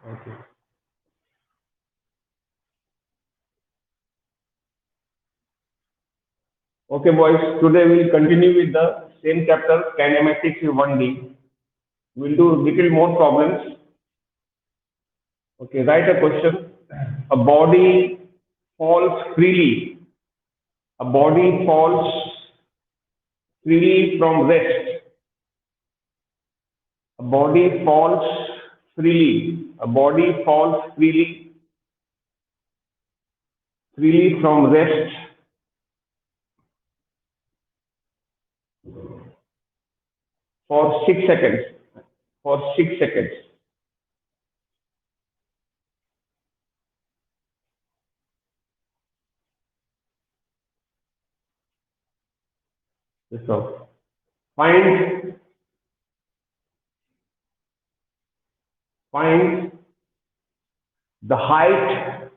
Okay. Okay, boys. Today we'll continue with the same chapter, kinematics in 1D. We'll do little more problems. Okay, write a question. A body falls freely. A body falls freely from rest. A body falls freely. A body falls freely from rest for 6 seconds. For 6 seconds. So find find the height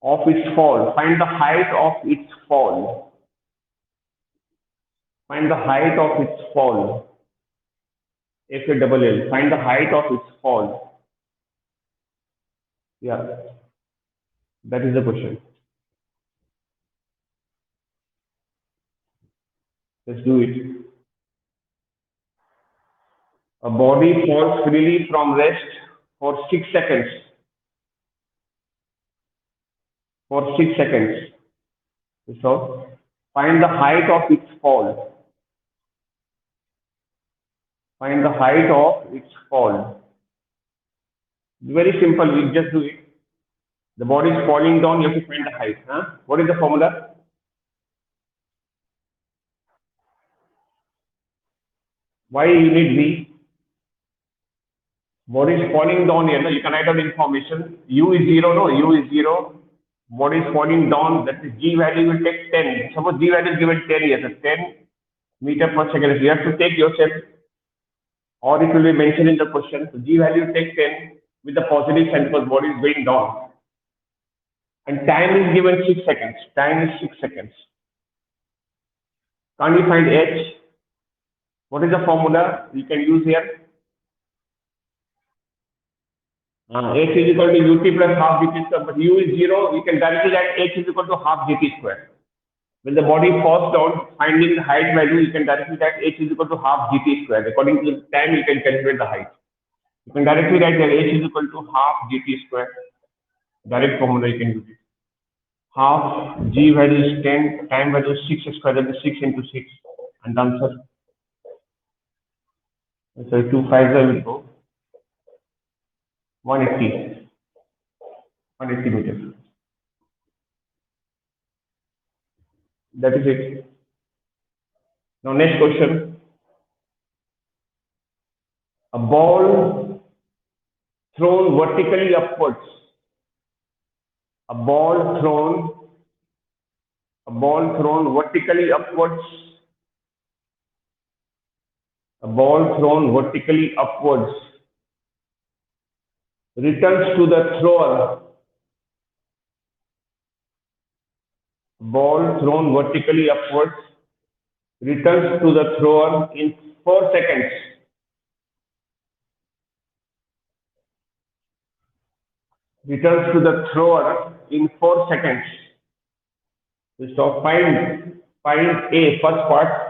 of its fall. Find the height of its fall. Find the height of its fall. FALL. Find the height of its fall. Yeah, that is the question. Let's do it. A body falls freely from rest for 6 seconds. For 6 seconds. So find the height of its fall. Find the height of its fall. Very simple. We just do it. The body is falling down. You have to find the height. Huh? What is the formula? Why you need V? Body is falling down here. No? You can write down information. U is 0. No, U is 0. Body is falling down. That is G value will take 10. Suppose G value is given 10 here. So 10 meter per second. You have to take yourself, or it will be mentioned in the question. So G value take 10 with the positive sign because body is going down. And time is given 6 seconds. Time is 6 seconds. Can't you find H? What is the formula you can use here? H is equal to ut plus half gt square. But u is 0. You can directly write H is equal to half gt square. When the body falls down, finding the height value, you can directly write H is equal to half gt square. According to the time, you can calculate the height. You can directly write that H is equal to half gt square. Direct formula you can use it. Half G value is 10, time value is 6 square, that is 6 into 6. And the answer, so 2 5 will go 180 meters. That is it. Now next question. A ball thrown vertically upwards. A ball thrown vertically upwards. A ball thrown vertically upwards returns to the thrower. Ball thrown vertically upwards returns to the thrower in 4 seconds. Returns to the thrower in 4 seconds. So find A, first part,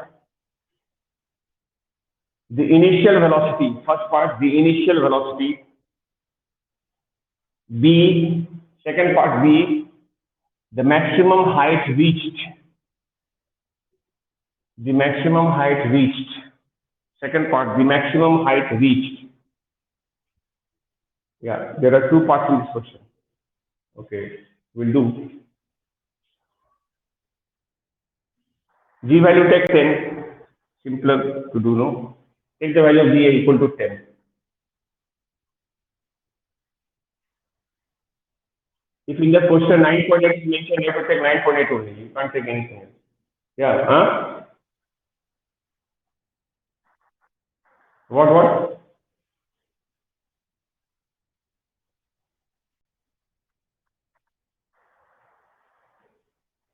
the initial velocity. First part, the initial velocity. B, second part B, the maximum height reached. The maximum height reached. Second part, the maximum height reached. Yeah, there are 2 parts in this question. Okay, we'll do. G value take 10. Simpler to do, no? Take the value of G equal to 10. If in the question 9.8 is mentioned, you have to take 9.8 only. You can't take anything else. Yeah, huh? What?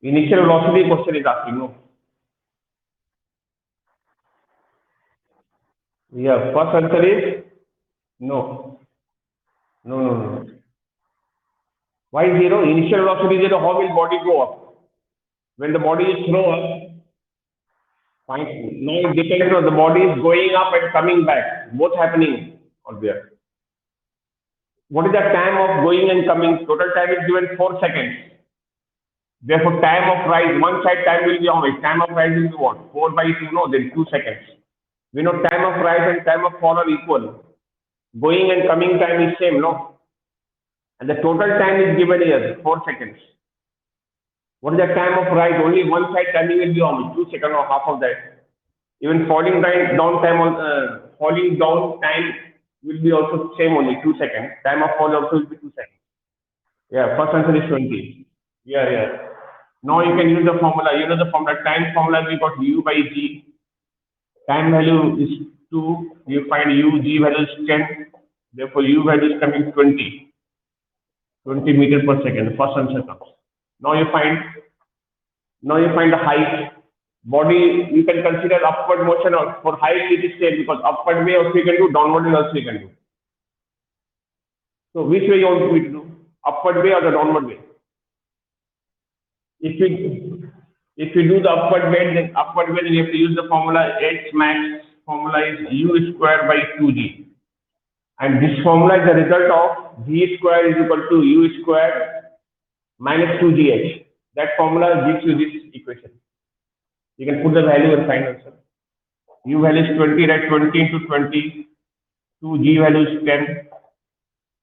Initial velocity question is asking, no? Yeah, first answer is No, no, no, no. Why zero? Initial velocity zero. How will body go up? When the body is thrown up, fine. Now it depends on the body is going up and coming back. Both happening out there. What is the time of going and coming? Total time is given 4 seconds. Therefore, time of rise, one side time will be how much? Time of rise will be what? 4 by 2, no, then 2 seconds. We know time of rise and time of fall are equal. Going and coming time is same, no? And the total time is given here, 4 seconds. What is the time of rise? Only one side timing will be how much? 2 seconds or half of that. Even falling down time will be also same only 2 seconds. Time of fall also will be 2 seconds. Yeah, first answer is 20. Yeah, yeah. Now you can use the formula. You know the formula. Time formula we got U by G. Time value is 2. You find U, G value is 10. Therefore, U value is coming 20. 20 meter per second. First answer comes. Now you find the height. Body you can consider upward motion or for height it is same because upward way also you can do, downward way also you can do. So which way you want me to do? Upward way or the downward way? If we do the upward way, then you have to use the formula H max. Formula is U square by 2G. And this formula is the result of G square is equal to U square minus 2GH. That formula gives you this equation. You can put the value and find answer. U value is 20, right? 20 into 20. 2G value is 10.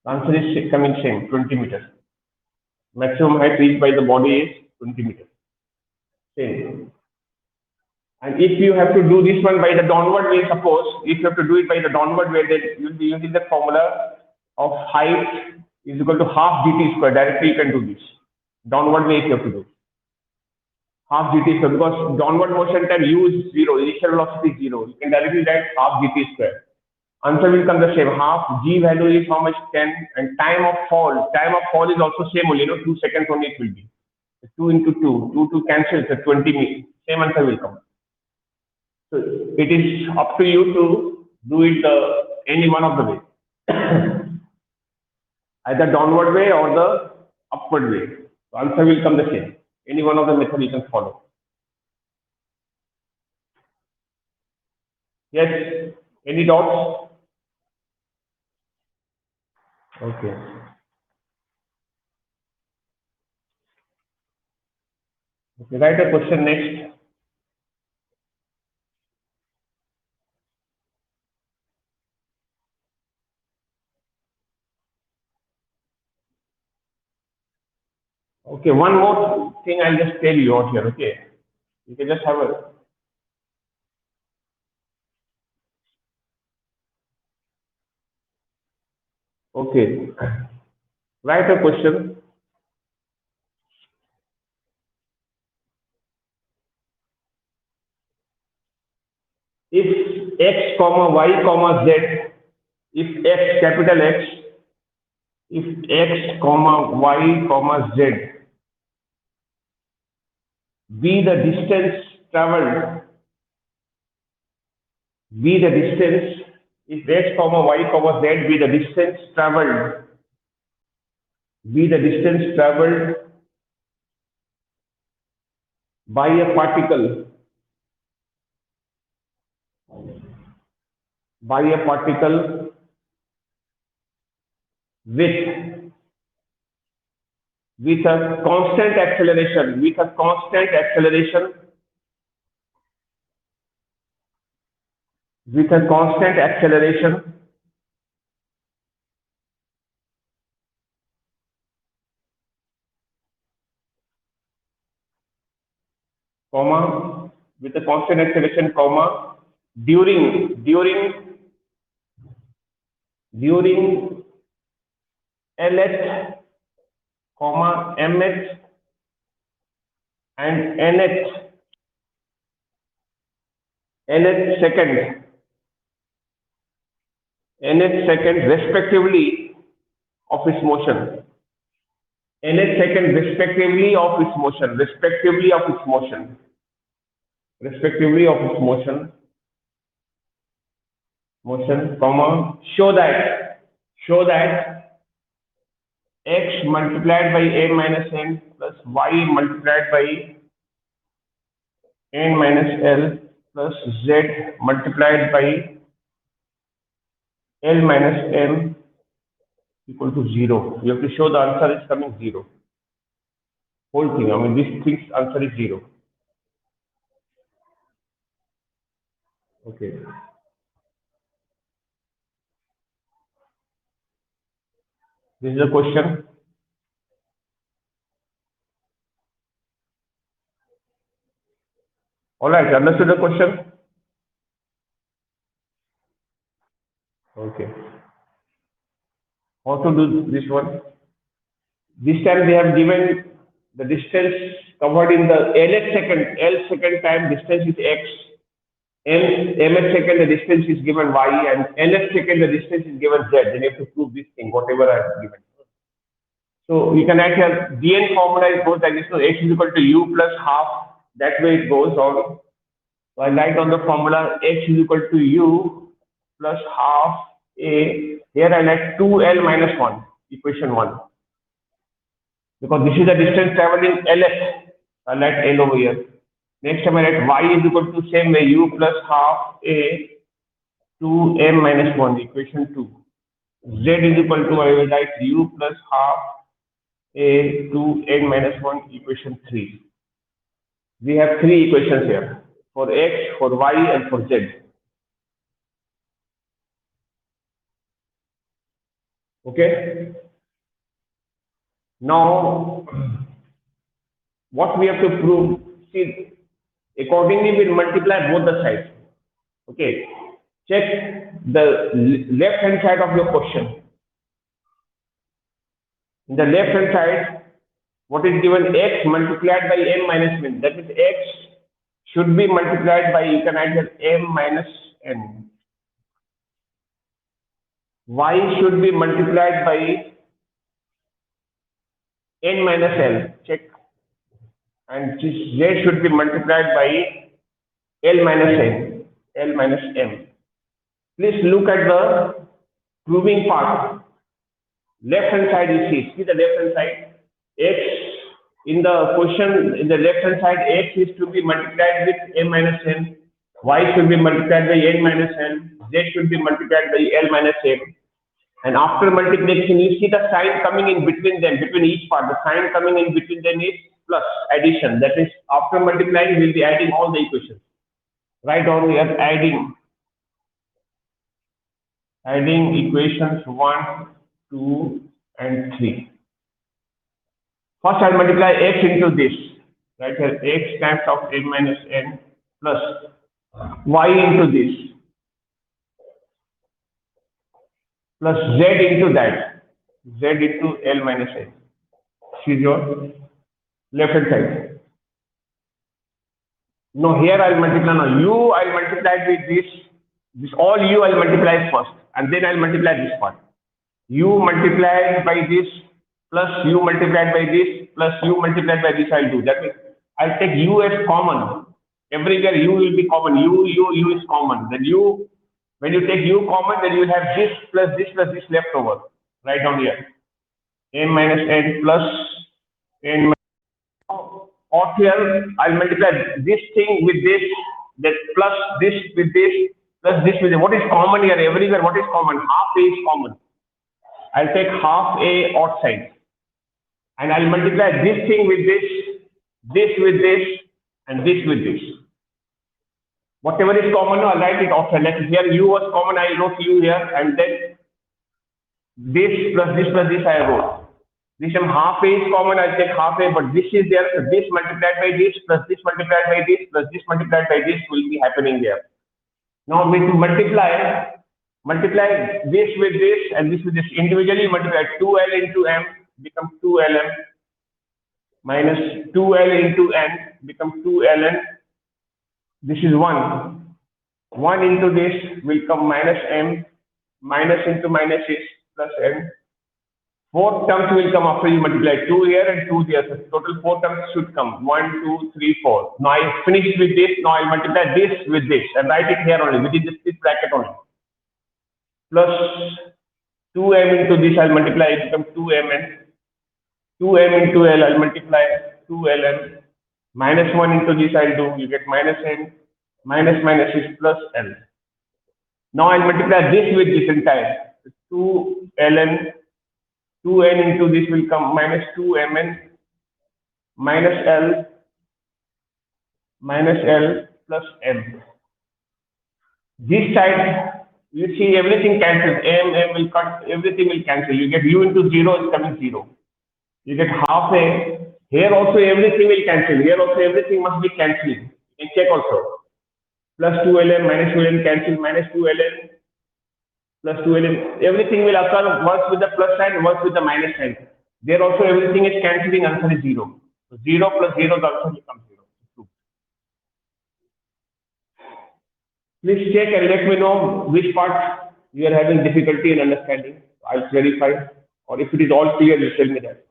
Answer is coming same, 20 meters. Maximum height reached by the body is 20 meters. Same. And if you have to do this one by the downward way, suppose if you have to do it by the downward way, then you will be using the formula of height is equal to half gt square. Directly you can do this. Downward way if you have to do. Half gt square because downward motion time u is 0, initial velocity is 0. You can directly write half gt square. Answer will come the same. Half g value is how much? 10. And time of fall. Time of fall is also same only, 2 seconds only it will be. 2 into 2. 2 to cancel, so 20 minutes. Same answer will come. So it is up to you to do it any one of the way. Either downward way or the upward way. So answer will come the same. Any one of the method you can follow. Yes. Any doubts? Okay. Okay, write a question next. Okay, one more thing I'll just tell you out here, okay? You can just have a okay. Write a question. If x comma y comma z, if x capital X, if x comma y comma z be the distance traveled, be the distance, if x comma y comma z be the distance traveled, be the distance traveled by a particle, with a constant acceleration, comma, with a constant acceleration, comma, during LH, comma, MH and NH second respectively of its motion. NH second respectively of its motion, comma, show that show that x multiplied by m minus n plus y multiplied by n minus l plus z multiplied by l minus m equal to 0. You have to show the answer is coming 0. Whole thing, I mean, this thing's answer is 0. Okay. This is a question. All right, understood the question? Okay. How to do this one? This time they have given the distance covered in the L second time distance is x, mth second the distance is given y, and nth second the distance is given z. Then you have to prove this thing, whatever I have given. So you can write here dn formula it goes like this. So x is equal to u plus half. That way it goes on. So I write on the formula x is equal to u plus half a. Here I write 2l minus 1, equation 1. Because this is the distance traveled in LS. I write L over here. Next time I write y is equal to same way u plus half a 2m minus 1, equation 2. Z is equal to, I will write u plus half a 2n minus 1, equation 3. We have 3 equations here, for x, for y, and for z. Okay? Now, what we have to prove, see, accordingly we will multiply both the sides. Okay? Check the left hand side of your question. In the left hand side, what is given x multiplied by m minus n. That means x should be multiplied by, you can write m minus n. Y should be multiplied by n minus l. Check. And z should be multiplied by l minus n, l minus m. Please look at the proving part. Left hand side you see the left hand side, x in the question in the left hand side, x is to be multiplied with m minus n, y should be multiplied by n minus n, z should be multiplied by l minus m. And after multiplication, you see the sign coming in between them, between each part. The sign coming in between them is plus addition. That is, after multiplying, we'll be adding all the equations. Right on here, adding equations 1, 2, and 3. First, I'll multiply x into this. Right here, x times of m minus n plus y into this plus z into that, z into l minus n. See your left hand side. Now here I'll multiply. Now u I'll multiply with this all u I'll multiply first, and then I'll multiply this part. U multiplied by this plus u multiplied by this plus u multiplied by this I'll do. That means I'll take u as common. Everywhere u will be common. U is common. Then u, when you take u common, then you will have this plus this left over. Right down here. M minus n plus n minus. Or here I'll multiply this thing with this, that plus this with this, plus this with this. What is common here? Everywhere what is common? Half a is common. I'll take half a outside. And I'll multiply this thing with this with this, and this with this. Whatever is common, I'll write it outside. Like here u was common, I wrote u here, and then this plus this I wrote. This time half a is common, I'll take half a, but this is there, so this multiplied by this, plus this multiplied by this, plus this multiplied by this will be happening there. Now we to multiply this with this and this with this. Individually multiply 2l into m becomes 2lm minus 2l into n becomes 2ln. This is 1. 1 into this will come minus m, minus into minus is plus n. 4 terms will come after you multiply 2 here and 2 there. So total 4 terms should come. 1, 2, 3, 4. Now I finished with this. Now I multiply this with this and write it here only within this bracket only. Plus 2m into this, I'll multiply it become 2mn. 2m into L, I'll multiply 2ln. Minus 1 into this, I'll do, you get minus n. Minus minus is plus L. Now I'll multiply this with this entire. 2ln, 2n into this will come minus 2mn minus L plus m. This side, you see everything cancels. M will cut, everything will cancel. You get u into 0 is coming 0. You get half a. Here also everything will cancel. Here also everything must be cancelling. You can check also. Plus 2ln minus 2ln cancel, minus 2ln plus 2ln. Everything will occur once with the plus sign, once with the minus sign. There also everything is cancelling, answer is 0. So 0 plus 0, the answer becomes 0. Please check and let me know which part you are having difficulty in understanding. I'll clarify. Or if it is all clear, you tell me that.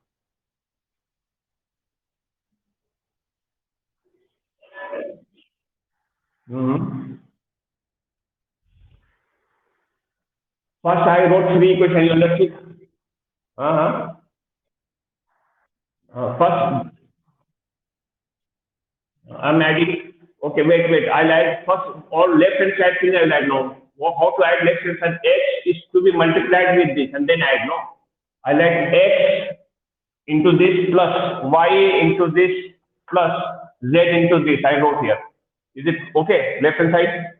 First, I wrote three equations. You understood? Uh-huh. First, I'm adding. Okay, wait. I'll add first all left hand side thing. I'll add now. How to add left hand side? X is to be multiplied with this, and then add no. I'll add x into this plus y into this plus z into this. I wrote here. Is it okay? Left hand side.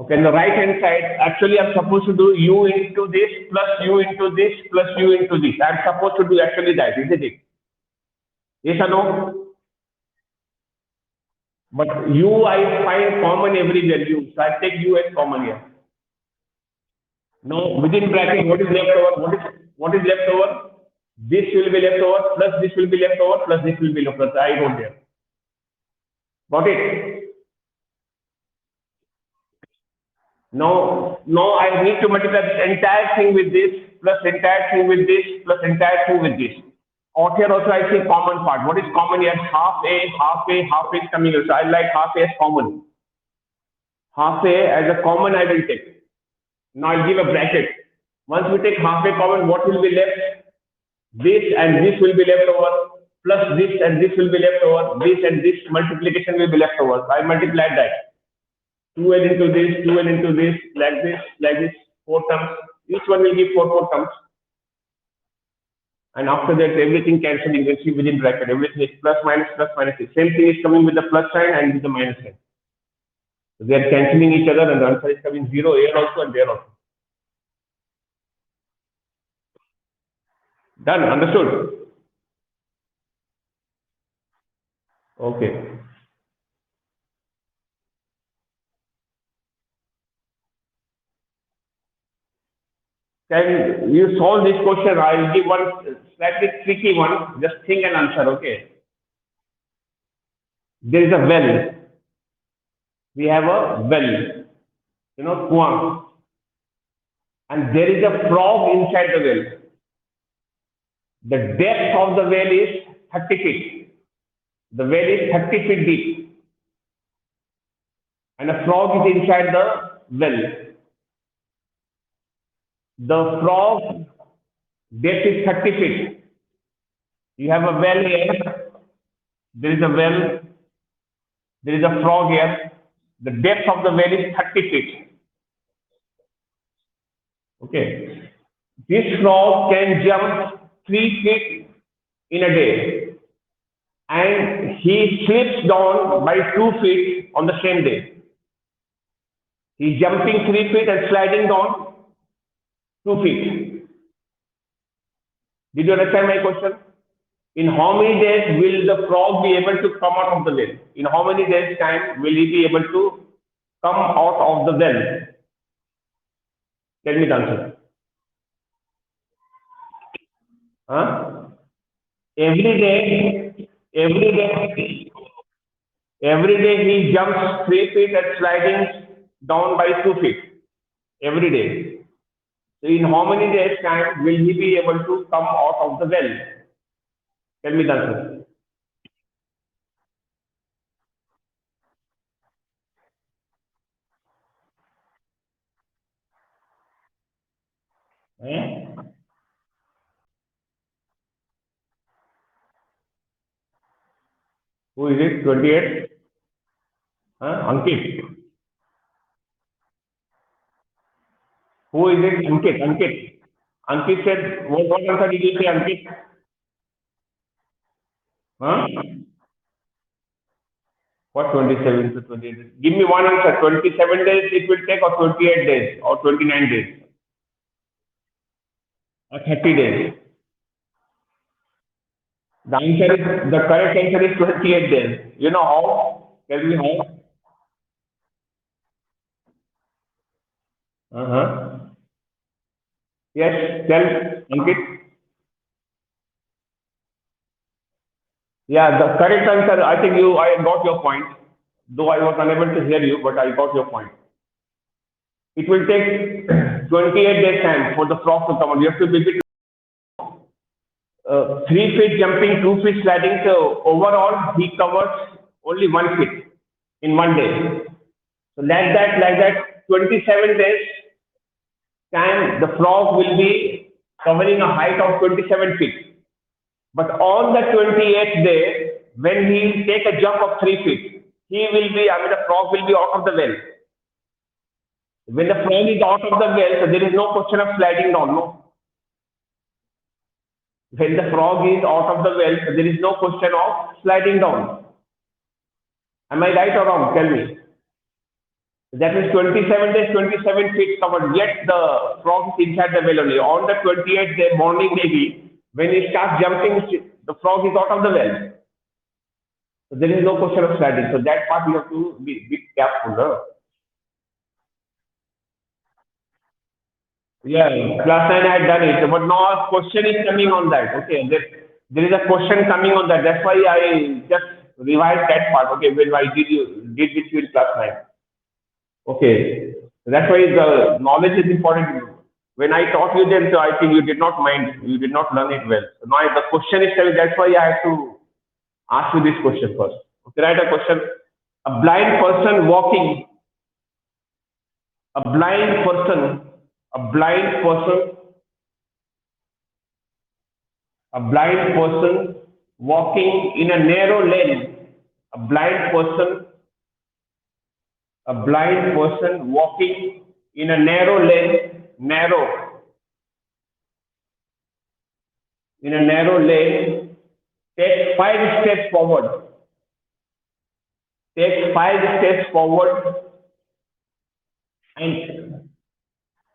Okay, on the right hand side, actually I'm supposed to do u into this plus u into this plus u into this. I'm supposed to do actually that, isn't it? Yes or no? But u I find common every value. So I take u as common here. Now within bracket, what is left over? What is left over? This will be left over, plus this will be left over, plus this will be left over. So I wrote there. Got it? Now I need to multiply this entire thing with this, plus entire thing with this, plus entire thing with this. Out here also I see common part. What is common here? Half a is coming here. So I like half a as common. Half a as a common I will take. Now I'll give a bracket. Once we take half a common, what will be left? This and this will be left over, plus this and this will be left over, this and this multiplication will be left over. So I multiplied that. 2l into this, 2l into this, like this, 4 terms. Each one will give 4 terms. And after that, everything cancelling, you can see within bracket, everything is plus minus. Same thing is coming with the plus sign and with the minus sign. So they are cancelling each other and the answer is coming 0 here also and there also. Done, understood? Okay. Can you solve this question? I'll give one slightly tricky one. Just think and answer, okay? There is a well. We have a well, kuan. And there is a frog inside the well. The depth of the well is 30 feet. The well is 30 feet deep. And a frog is inside the well. The frog depth is 30 feet. You have a well here. There is a well. There is a frog here. The depth of the well is 30 feet. Okay. This frog can jump 3 feet in a day. And he slips down by 2 feet on the same day. He's jumping 3 feet and sliding down 2 feet. Did you understand my question? In how many days will the frog be able to come out of the well? In how many days time will he be able to come out of the well? Tell me the answer. Huh? Every day he jumps 3 feet and sliding down by 2 feet. Every day. So in how many days time will he be able to come out of the well? Tell me the answer. Eh? Who is it? 28? Ankit. Who is it? Ankit. Ankit. Ankit said, what answer did you say, Ankit? Huh? What 27 to 28 days? Give me one answer. 27 days it will take, or 28 days, or 29 days, or 30 days. The correct answer is 28 days. You know how? Tell me how? Uh-huh. Yes, tell Ankit. Yeah, the correct answer, I think I got your point. Though I was unable to hear you, but I got your point. It will take 28 days time for the frog to come out. You have to visit 3 feet jumping, 2 feet sliding. So overall, he covers only 1 feet in one day. So like that, 27 days time, the frog will be covering a height of 27 feet. But on the 28th day, when he take a jump of 3 feet, the frog will be out of the well. When the frog is out of the well, so there is no question of sliding down, no. When the frog is out of the well, so there is no question of sliding down. Am I right or wrong? Tell me. That is 27 days, 27 feet covered, yet the frog is inside the well only. On the 28th day, morning maybe, when he starts jumping, the frog is out of the well. So there is no question of sliding. So that part you have to be careful. Huh? Yeah, class 9 I had done it, but now a question is coming on that. Okay, there is a question coming on that. That's why I just revised that part. Okay, when I did with you in class 9. Okay, that's why the knowledge is important. When I taught you then, so I think you did not mind, you did not learn it well. So now the question is coming. That's why I have to ask you this question first. Okay, write a question. A blind person walking. A blind person. A blind person a blind person walking in a narrow lane, a blind person, a blind person walking in a narrow lane, in a narrow lane, take 5 steps forward, take 5 steps forward, and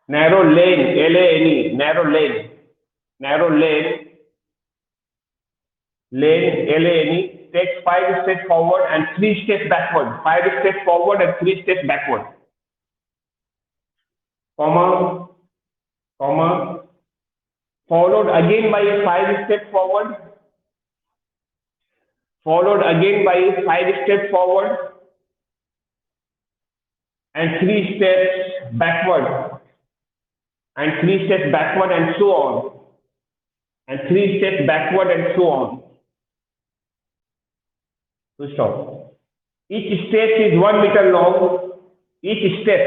narrow lane, L-A-N-E, narrow lane, L-A-N-E, takes 5 steps forward and 3 steps backward. 5 steps forward and 3 steps backward. Comma, comma, followed again by 5 steps forward, followed again by 5 steps forward and 3 steps backward, and 3 steps backward and so on, and 3 steps backward and so on. So stop. Each step is 1 meter long. Each step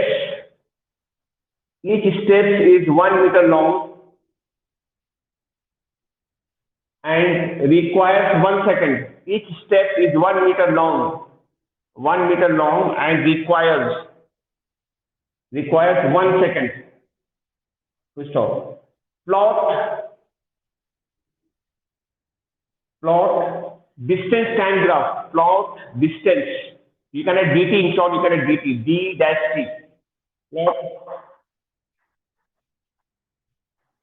is 1 meter long and requires 1 second. Each step is 1 meter long, 1 meter long and requires 1 second. So stop. Plot distance time graph. Plot distance. You can add dt in short. You can add dt. D dash t. Plot.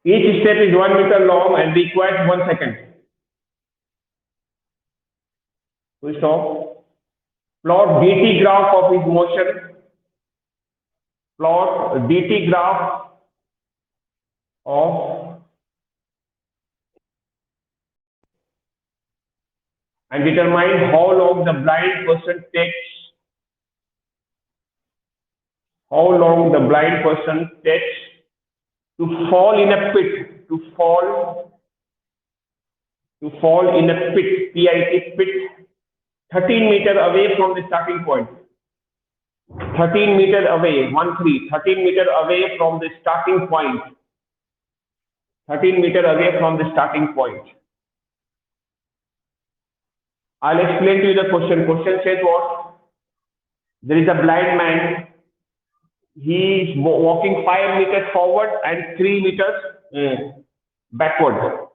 Each step is 1 meter long and requires 1 second. So stop. Plot dt graph of his motion. Plot dt graph of and determine how long the blind person takes. How long the blind person takes to fall in a pit. To fall in a pit. P-I-T pit. 13 meters away from the starting point. 13 meters away. 13 meters away from the starting point. 13 meters away from the starting point. I'll explain to you the question. Question says what? There is a blind man. He is walking 5 meters forward and 3 meters backward.